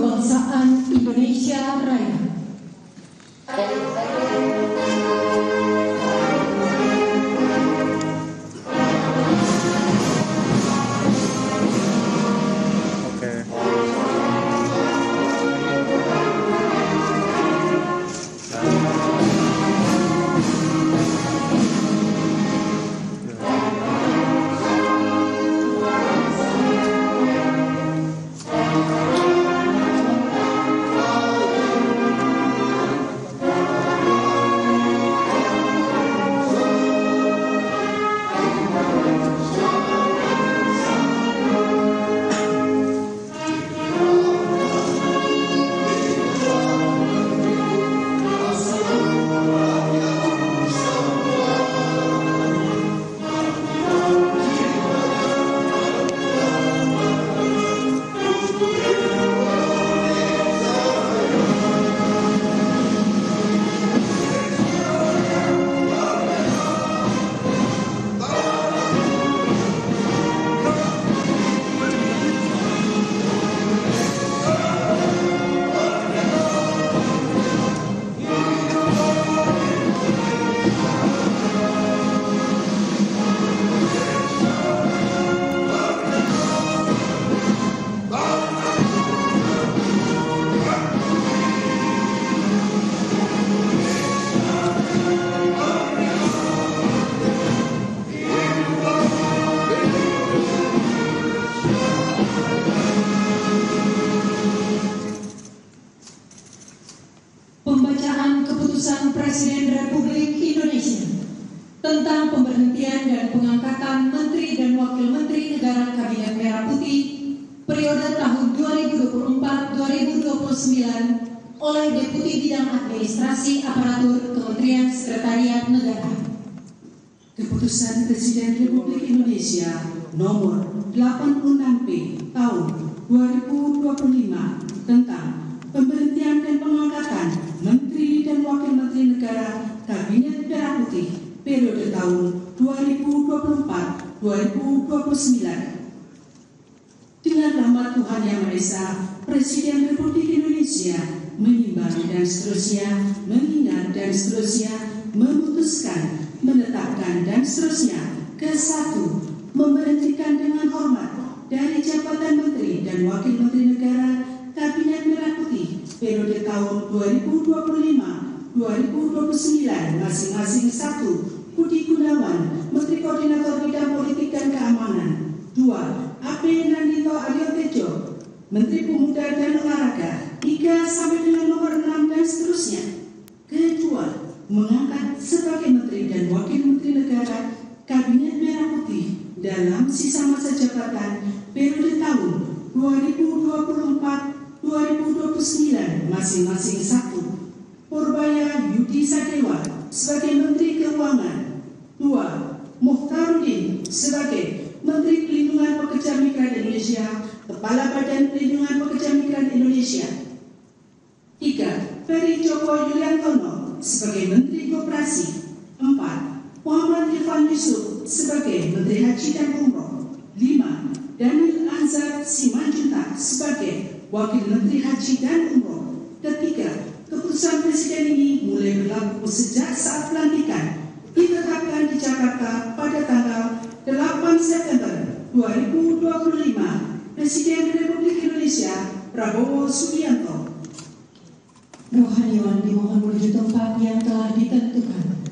Kebangsaan Indonesia Raya. Pembacaan Keputusan Presiden Republik Indonesia tentang pemberhentian dan pengangkatan Menteri dan Wakil Menteri Negara Kabinet Merah Putih periode tahun 2024-2029 oleh Deputi Bidang Administrasi Aparatur Kementerian Sekretariat Negara. Keputusan Presiden Republik Indonesia nomor 86P tahun 2025 tentang pemberhentian dan pengangkatan Menteri dan Wakil Menteri Negara Kabinet Merah Putih periode tahun 2024-2029. Dengan rahmat Tuhan Yang Maha Esa, Presiden Republik Indonesia menimbang dan seterusnya, mengingat dan seterusnya, memutuskan, menetapkan dan seterusnya. Ke-1, memberhentikan dengan hormat dari jabatan Menteri dan Wakil Menteri Negara Kabinet Merah Putih periode tahun 2025-2029 masing-masing. 1. Budi Gunawan, Menteri Koordinator Bidang Politik dan Keamanan. 2. AP Nandito Aryotejo, Menteri Pemuda dan Olahraga. 3 sampai dengan nomor 6 dan seterusnya. Kedua, mengangkat sebagai Menteri dan Wakil Menteri Negara Kabinet Merah Putih dalam sisa masa jabatan periode tahun 2024-2029 masing-masing. 1. Purbaya Yudi Sadewa sebagai Menteri Keuangan. 2. Muhtarudin sebagai Menteri Pelindungan Pekerja Migran Indonesia, Kepala Badan Pelindungan Pekerja Migran Indonesia. 3. Ferry Joko Yuliantono sebagai Menteri Koperasi. 4. Muhammad Irfan Yusuf sebagai Menteri Haji dan Umroh. 5. Daniel Anzar Simanjuntak sebagai Wakil Menteri Haji dan Umroh. Ketiga, keputusan Presiden ini mulai berlaku sejak saat pelantikan ditetapkan di Jakarta pada tanggal 8 September 2025. Presiden Republik Indonesia Prabowo Subianto. Rohaniwan dimohon menuju tempat yang telah ditentukan.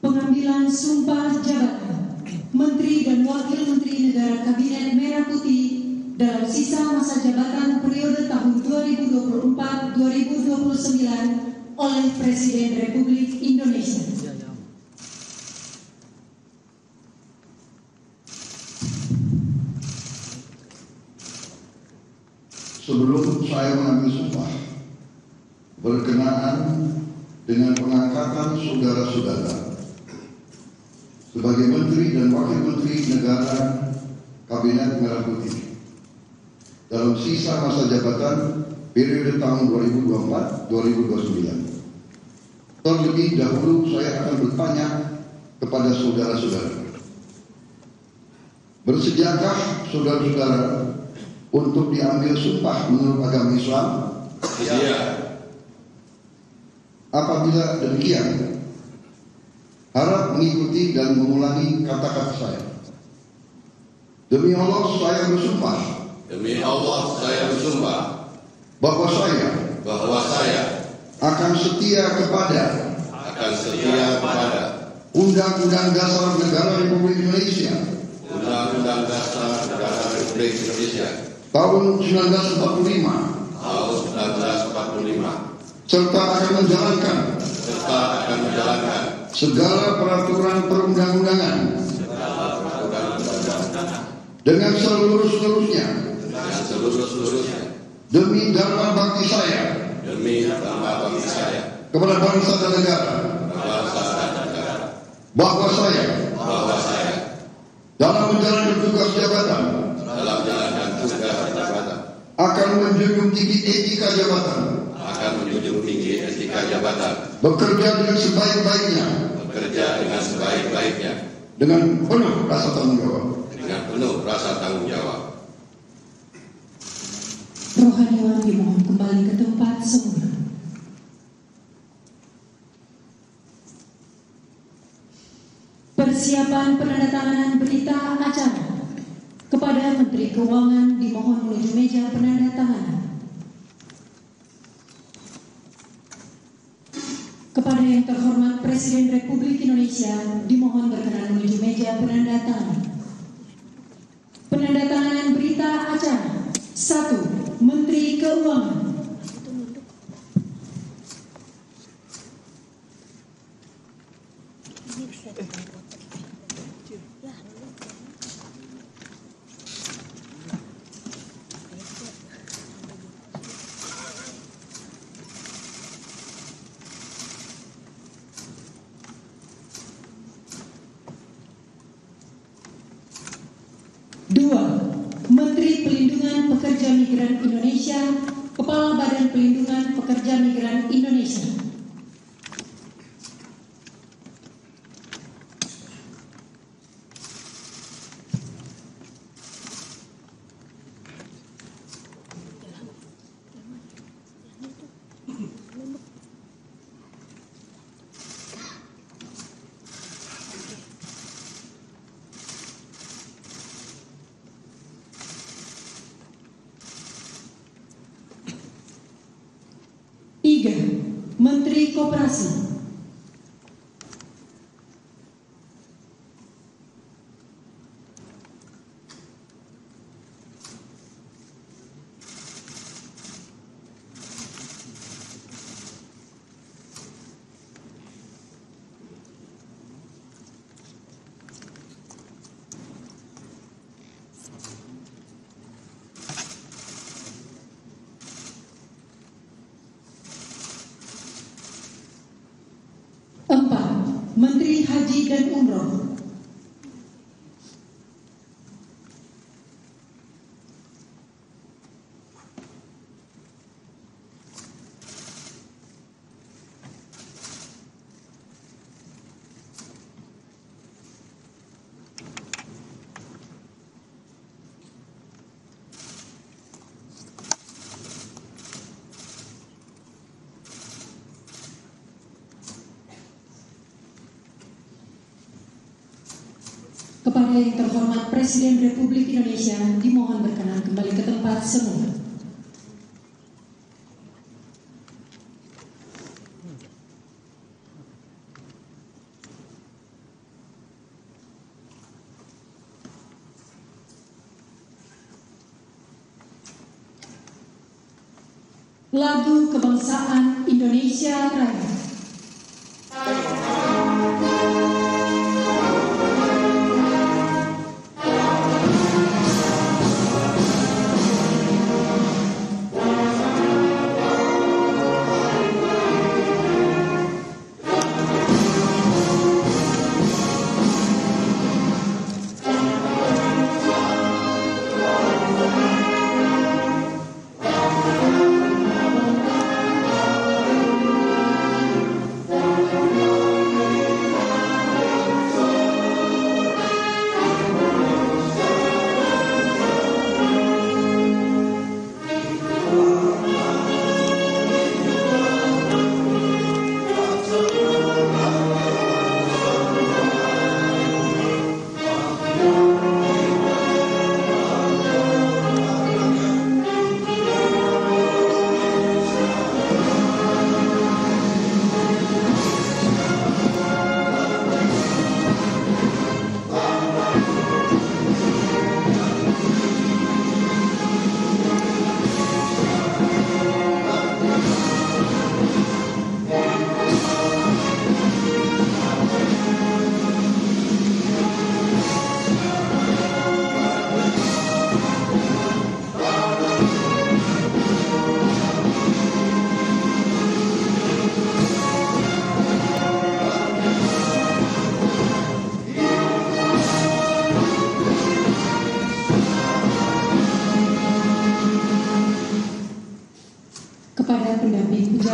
Pengambilan sumpah jabatan Menteri dan Wakil Menteri Negara Kabinet Merah Putih dalam sisa masa jabatan periode tahun 2024-2029 oleh Presiden Republik Indonesia. Sebelum saya mengambil sumpah berkenaan dengan pengangkatan saudara-saudara sebagai Menteri dan Wakil Menteri Negara Kabinet Merah Putih dalam sisa masa jabatan periode tahun 2024-2029. Terlebih dahulu saya akan bertanya kepada saudara-saudara, Bersediakah saudara-saudara untuk diambil sumpah menurut agama Islam? Iya. Apabila demikian, harap mengikuti dan mengulangi kata-kata saya. Demi Allah saya bersumpah. Demi Allah saya bersumpah Bahwa saya akan setia kepada Undang-Undang Dasar Negara Republik Indonesia Undang-Undang Dasar Negara Republik Indonesia tahun 1945 serta akan menjalankan segala peraturan perundang-undangan dengan seluruh-seluruhnya demi dharma bakti saya kepada bangsa dan negara. Bahwa saya dalam menjalankan tugas jabatan akan menjunjung tinggi etika jabatan, bekerja dengan sebaik-baiknya, dengan penuh rasa tanggung jawab. Rohaniwan dimohon kembali ke tempat semula. Persiapan penandatanganan berita acara kepada Menteri Keuangan dimohon menuju meja penandatanganan. Kepada yang terhormat Presiden Republik Indonesia dimohon berkenan menuju meja penandatanganan. Penandatanganan berita acara. 1. Menteri Keuangan. Menteri Pelindungan Pekerja Migran Indonesia, Kepala Badan Pelindungan Pekerja Migran Indonesia. Menteri Koperasi. Menteri Haji dan Umroh. Kepada yang terhormat Presiden Republik Indonesia dimohon berkenan kembali ke tempat semula. Lagu Kebangsaan Indonesia Raya.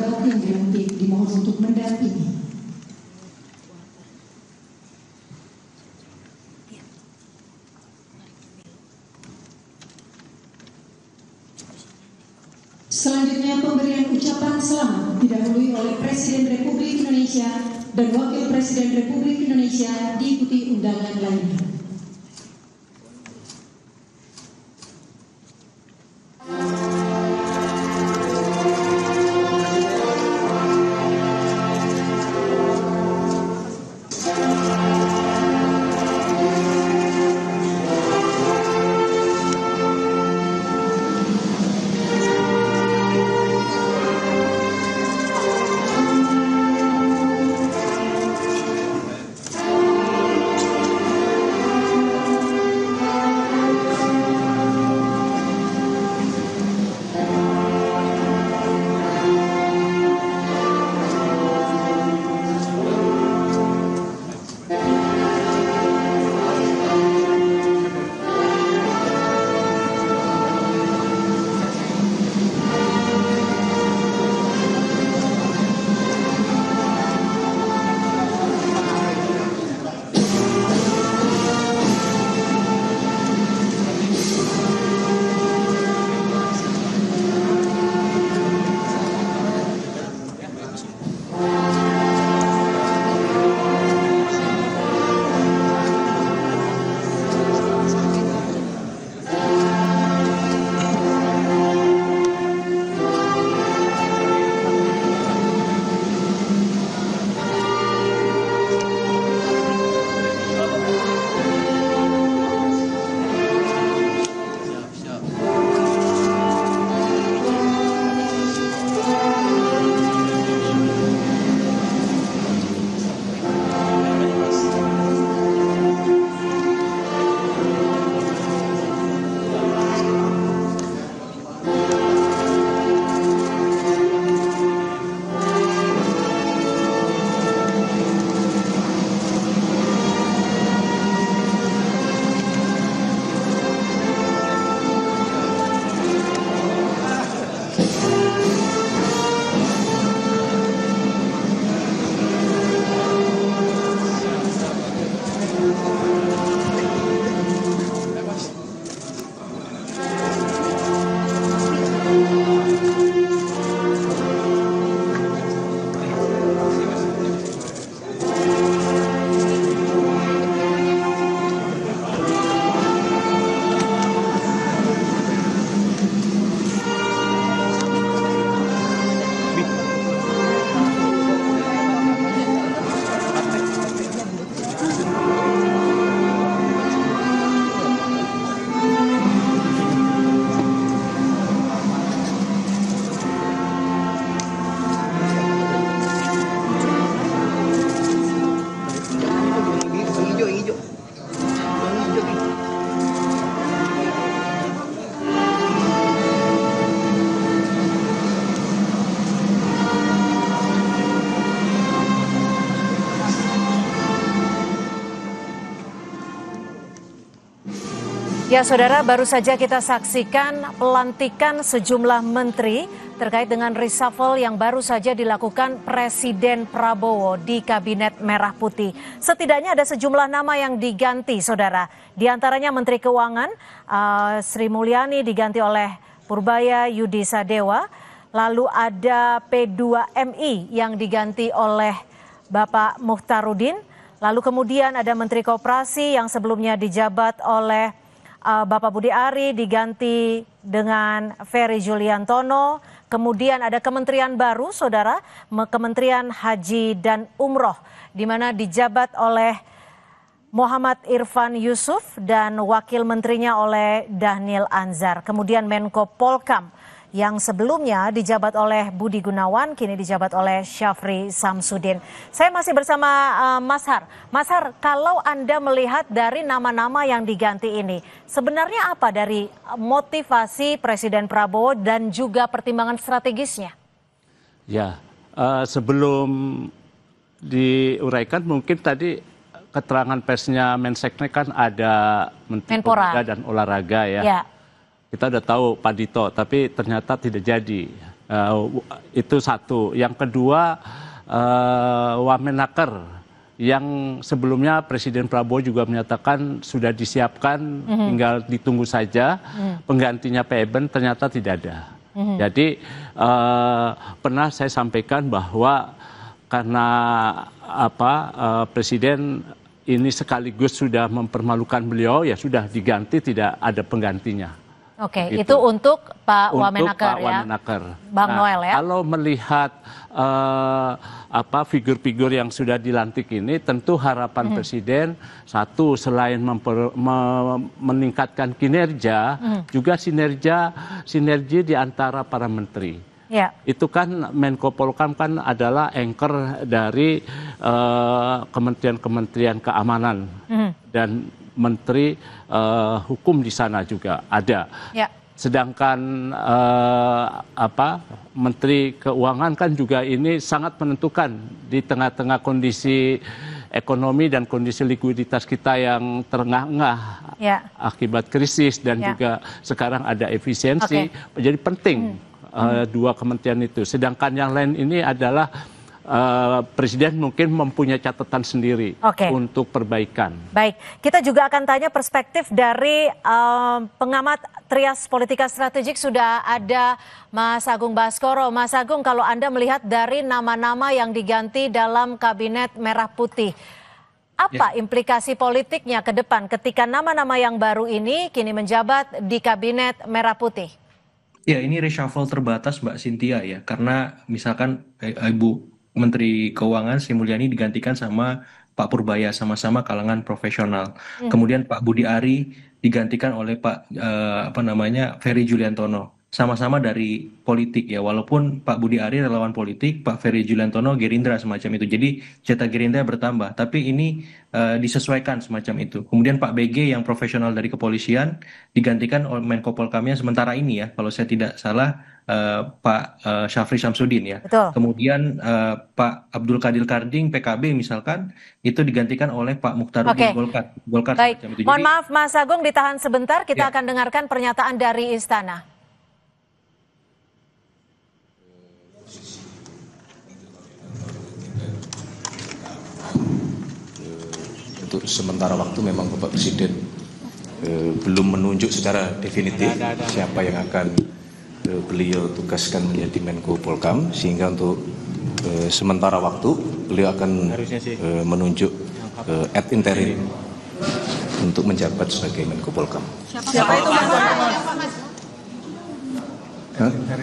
Gabok yang dilantik dimohon untuk mendampingi. Selanjutnya pemberian ucapan selamat didahului oleh Presiden Republik Indonesia dan Wakil Presiden Republik Indonesia diikuti undangan lainnya. Ya saudara, baru saja kita saksikan pelantikan sejumlah menteri terkait dengan reshuffle yang baru saja dilakukan Presiden Prabowo di Kabinet Merah Putih. Setidaknya ada sejumlah nama yang diganti saudara. Di antaranya Menteri Keuangan Sri Mulyani diganti oleh Purbaya Yudi Sadewa. Lalu ada P2MI yang diganti oleh Bapak Mukhtarudin. Lalu kemudian ada Menteri Koperasi yang sebelumnya dijabat oleh Bapak Budi Ari diganti dengan Ferry Juliantono. Kemudian ada kementerian baru, saudara, Kementerian Haji dan Umroh, di mana dijabat oleh Muhammad Irfan Yusuf dan wakil menterinya oleh Dhanil Anzar. Kemudian Menko Polkam yang sebelumnya dijabat oleh Budi Gunawan, kini dijabat oleh Syafri Samsudin. Saya masih bersama Mas Har. Mas Har, kalau Anda melihat dari nama-nama yang diganti ini, sebenarnya apa dari motivasi Presiden Prabowo dan juga pertimbangan strategisnya? Ya, sebelum diuraikan mungkin tadi keterangan persnya Menseknek kan ada Menteri Pemuda dan Olahraga ya. Kita udah tahu Pak Dito, tapi ternyata tidak jadi. Itu satu. Yang kedua, Wamenaker yang sebelumnya Presiden Prabowo juga menyatakan sudah disiapkan, tinggal ditunggu saja. Penggantinya Pak Eben ternyata tidak ada. Jadi pernah saya sampaikan bahwa karena Presiden ini sekaligus sudah mempermalukan beliau, ya sudah diganti, tidak ada penggantinya. Oke, itu untuk Pak Wamenaker ya, Bang Noel ya. Kalau melihat figur-figur yang sudah dilantik ini, tentu harapan Presiden satu, selain meningkatkan kinerja, juga sinergi di antara para menteri. Ya. Itu kan Menko Polhukam kan adalah anchor dari kementerian-kementerian keamanan dan Menteri Hukum di sana juga ada. Ya. Sedangkan Menteri Keuangan kan juga ini sangat menentukan di tengah-tengah kondisi ekonomi dan kondisi likuiditas kita yang terengah-engah akibat krisis dan juga sekarang ada efisiensi. Jadi penting dua kementerian itu. Sedangkan yang lain ini adalah Presiden mungkin mempunyai catatan sendiri untuk perbaikan. Baik, kita juga akan tanya perspektif dari pengamat Trias Politika Strategik. Sudah ada Mas Agung Baskoro. Mas Agung, kalau Anda melihat dari nama-nama yang diganti dalam Kabinet Merah Putih, apa implikasi politiknya ke depan ketika nama-nama yang baru ini kini menjabat di Kabinet Merah Putih? Ya, ini reshuffle terbatas Mbak Cynthia ya, karena misalkan Ibu Menteri Keuangan Sri Mulyani digantikan sama Pak Purbaya, sama-sama kalangan profesional. Kemudian Pak Budi Ari digantikan oleh Pak Ferry Juliantono, sama-sama dari politik ya, walaupun Pak Budi Ari relawan politik, Pak Ferry Juliantono Gerindra semacam itu. Jadi jatah Gerindra bertambah, tapi ini disesuaikan semacam itu. Kemudian Pak BG yang profesional dari kepolisian digantikan oleh Menko Polhukamnya sementara ini ya, kalau saya tidak salah Pak Syafri Samsudin ya. Betul. Kemudian Pak Abdul Qadir Karding PKB misalkan itu digantikan oleh Pak Mukhtaruddin Golkar. Baik. Mohon maaf Mas Agung, ditahan sebentar, kita akan dengarkan pernyataan dari Istana. Untuk sementara waktu memang Bapak Presiden belum menunjuk secara definitif siapa yang akan beliau tugaskan menjadi Menko Polhukam, sehingga untuk sementara waktu beliau akan menunjuk ad interim untuk menjabat sebagai Menko Polhukam. Siapa itu Mas?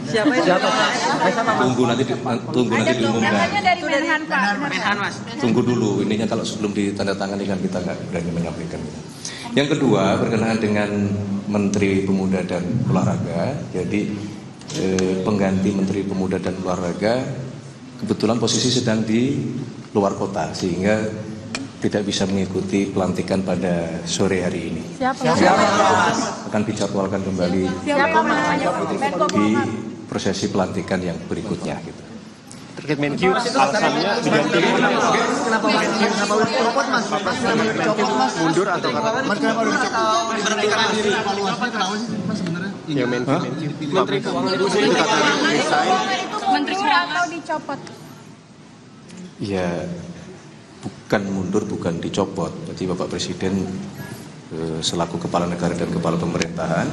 Siapa itu? Tunggu nanti diumumkan. Dari Menhan Pak. Mas. Tunggu dulu, ininya kalau sebelum ditandatangani kan kita nggak berani menyampaikan. Yang kedua berkenaan dengan Menteri Pemuda dan Olahraga, jadi pengganti Menteri Pemuda dan Olahraga kebetulan posisi sedang di luar kota sehingga tidak bisa mengikuti pelantikan pada sore hari ini. Siapa? Akan dijadwalkan kembali di prosesi pelantikan yang berikutnya. Gitu. Terkait Menkyu, alasannya diganti kenapa udah dicopot Mas? Kenapa udah dicopot Mas? Mundur atau karena? Mas kenapa udah dicopot? Memberhentikan diri. Evaluasi kenapa sih Mas sebenarnya? Ya Menkyu. Menteri Keuangan itu dikatakan resign. Menteri atau dicopot? Ya bukan mundur, bukan dicopot. Jadi Bapak Presiden selaku kepala negara dan kepala pemerintahan,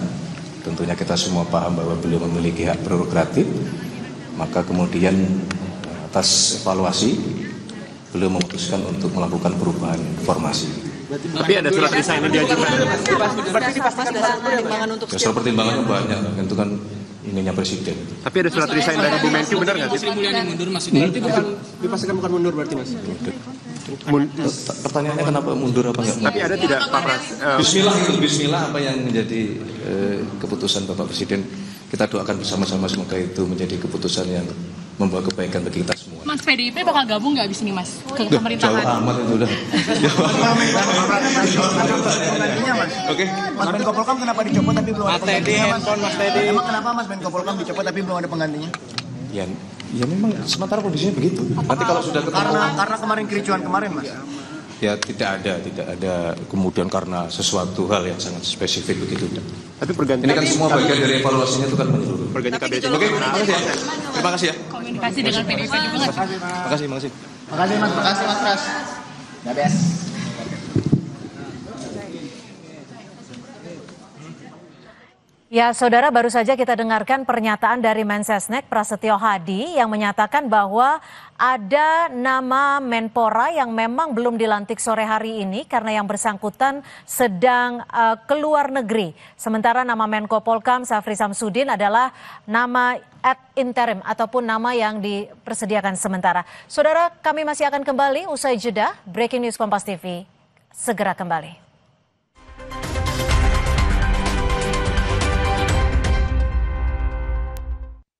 tentunya kita semua paham bahwa beliau memiliki hak prerogatif. Maka kemudian atas evaluasi beliau memutuskan untuk melakukan perubahan formasi. Tapi ada surat resign yang diajukan. Berarti dipastikan pertimbangan untuk surat pertimbangan banyak, itu kan ininya Presiden. Tapi ada surat resign dari Bu Menkyu, benar nggak sih? Sri Mulyani mundur Mas. Berarti dipastikan bukan mundur berarti Mas? Pertanyaannya kenapa mundur apa enggak? Tapi ada tidak Pak Pras? Bismillah apa yang menjadi keputusan Bapak Presiden. Kita doakan bersama-sama semoga itu menjadi keputusan yang membawa kebaikan bagi kita semua. Mas, PDIP bakal gabung nggak abis ini Mas ke pemerintahan? Jauh amat itu udah. Oke. Mas Menko Polhukam kenapa dicopot tapi belum ada penggantinya Mas? Emang kenapa Mas Menko Polhukam dicopot tapi belum ada penggantinya? Ya memang sementara kondisinya begitu. Nanti kalau sudah ketemu. Karena kemarin kericuan kemarin Mas. Ya tidak ada kemudian karena sesuatu hal yang sangat spesifik begitu. Tapi pergantian ini kan semua bagian dari evaluasinya itu kan menyeluruh. Pergantian kabinet. Oke, makasih ya. Terima kasih ya. Komunikasi dengan PDIP juga nggak? Makasih. Makasih Mas Pras. Dabes. Ya, Saudara, baru saja kita dengarkan pernyataan dari Mensesnek Prasetyo Hadi yang menyatakan bahwa ada nama Menpora yang memang belum dilantik sore hari ini karena yang bersangkutan sedang keluar negeri. Sementara nama Menko Polhukam Syafri Samsudin adalah nama ad interim ataupun nama yang dipersediakan sementara. Saudara, kami masih akan kembali usai jeda. Breaking News Kompas TV segera kembali.